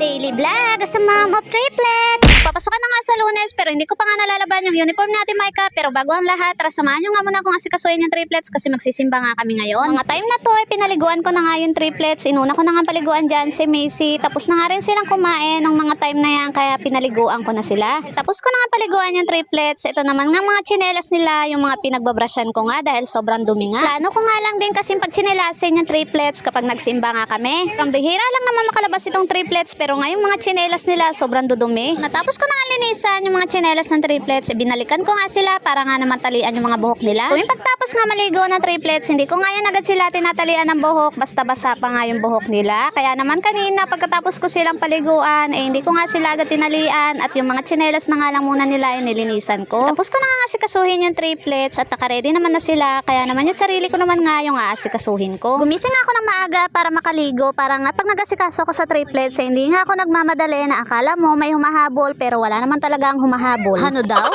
Daily vlog sa mom of triplets. Papasok na nga sa Lunes pero hindi ko pa nga nalalaban yung uniform natin, Micah. Pero bago ang lahat, tara samahan nyo nga muna akong asikasuhin yung triplets kasi magsisimba nga kami ngayon. Mga time na to ay pinaliguan ko na nga yung triplets. Inuna ko na nga paliguan dyan si Macy. Tapos na nga rin silang kumain ng mga time na yan kaya pinaliguan ko na sila. Tapos ko na nga paliguan yung triplets. Ito naman nga mga tsinelas nila, yung mga pinagbabrasyan ko nga dahil sobrang dumi nga. Plano ko nga lang din kasing pagtsinelasin yung triplets kapag nagsimba nga kami. Pambihira lang naman makalabas itong triplets pero ngayong mga tsinelas nila sobrang dudumi. Natapos ko na nga linisan yung mga tsinelas ng triplets. Binalikan ko nga sila para nga naman talian yung mga buhok nila. Kung pagtapos nga maligo ng triplets, hindi ko nga yan agad sila tinatalian ng buhok basta basa pa nga yung buhok nila. Kaya naman kanina pagkatapos ko silang paliguan, hindi ko nga sila agad tinalian at yung mga tsinelas na nga lang muna nila yung nilinisan ko. Tapos ko na nga asikasuhin yung triplets at naka-ready naman na sila. Kaya naman yung sarili ko naman nga yung aasikasuhin ko. Gumising ako ng maaga para makaligo para nga pag nag-asikaso ko sa triplets, hindi nga ako nagmamadali na akala mo may humahabol pero wala naman talaga ang humahabol. Ano daw?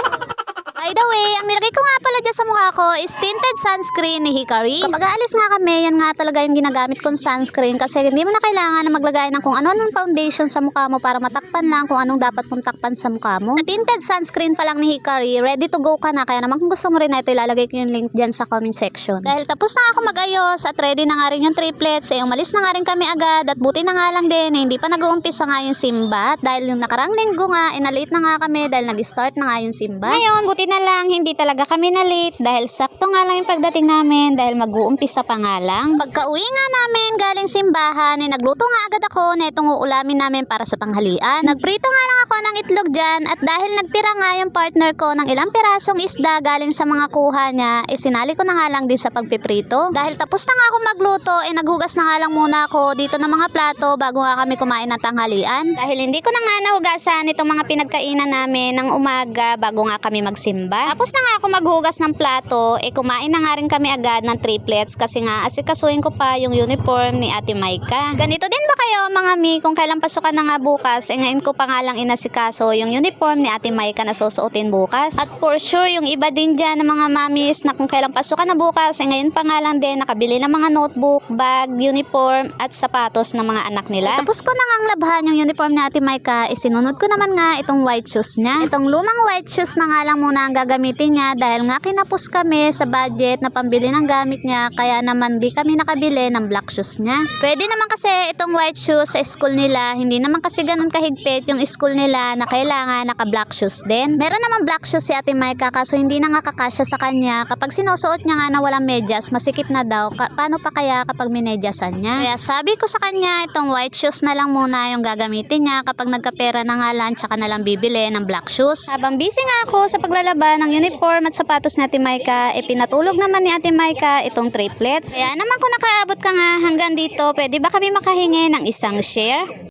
By the way, ang nilagay ko nga pala dyan sa mukha ko is tinted sunscreen ni Hikari. Kapag aalis nga kami, yan nga talaga yung ginagamit kong sunscreen kasi hindi mo na kailangan na maglagay ng kung ano-anong foundation sa mukha mo para matakpan lang kung anong dapat mong takpan sa mukha mo. Sa tinted sunscreen pa lang ni Hikari, ready to go ka na. Kaya naman kung gusto mo rin na ito, ilalagay ko yung link dyan sa comment section. Dahil tapos na ako mag-ayos at ready na nga rin yung triplets, umalis na nga rin kami agad at buti na nga lang din, hindi pa nag-uumpisa nga yung simba. Dahil yung nakarang linggo nga, late na nga kami dahil nag-start na nga yung simba. Ngayon, buti na lang hindi talaga kami na late dahil sakto nga lang yung pagdating namin dahil mag-uumpisa pa nga lang. Pagka-uwi nga namin galing simbahan nagluto nga agad ako na itong uulamin namin para sa tanghalian. Nagprito nga lang ako ng itlog dyan at dahil nagtira nga yung partner ko ng ilang pirasong isda galing sa mga kuha niya, sinali ko na nga lang din sa pagpiprito. Dahil tapos na nga ako magluto, naghugas na nga lang muna ako dito ng mga plato bago nga kami kumain ng tanghalian. Dahil hindi ko na nga nahugasan itong mga pinagkainan namin ng umaga bago nga kami magsimba. Tapos na nga ako maghugas ng plato, kumain na nga rin kami agad ng triplets kasi nga asikasuhin ko pa yung uniform ni Ate Micah. Ganito din ba kayo mga mi kung kailan pasukan na nga bukas, ngayon ko pa nga lang inasikaso yung uniform ni Ate Micah na susuotin bukas. At for sure yung iba din dyan ng mga mamis na kung kailan pasukan na bukas, ngayon pa nga lang din nakabili ng mga notebook, bag, uniform at sapatos ng mga anak nila. Tapos ko na nga labhan yung uniform ni Ate Micah, sinunod ko naman nga itong white shoes niya. Itong lumang white shoes na nga lang muna ang gagamitin niya dahil nga kinapos kami sa budget na pambili ng gamit niya kaya naman di kami nakabili ng black shoes niya. Pwede naman kasi itong white shoes sa school nila, hindi naman kasi ganun kahigpit yung school nila na kailangan naka black shoes din. Meron naman black shoes si Ate Micah kaso hindi na nga kakasya sa kanya. Kapag sinusuot niya nga na walang medyas, masikip na daw. Paano pa kaya kapag minedyasan niya? Kaya sabi ko sa kanya itong white shoes na lang muna yung gagamitin niya kapag nagkapera na nga lang tsaka na lang bibili ng black shoes. Habang busy nga ako sa paglalaba ng uniform at sapatos ni Ate Micah, pinatulog naman ni Ate Micah itong triplets. Kaya naman kung nakaabot ka nga hanggang dito, pwede ba kami makahingi ng isang share?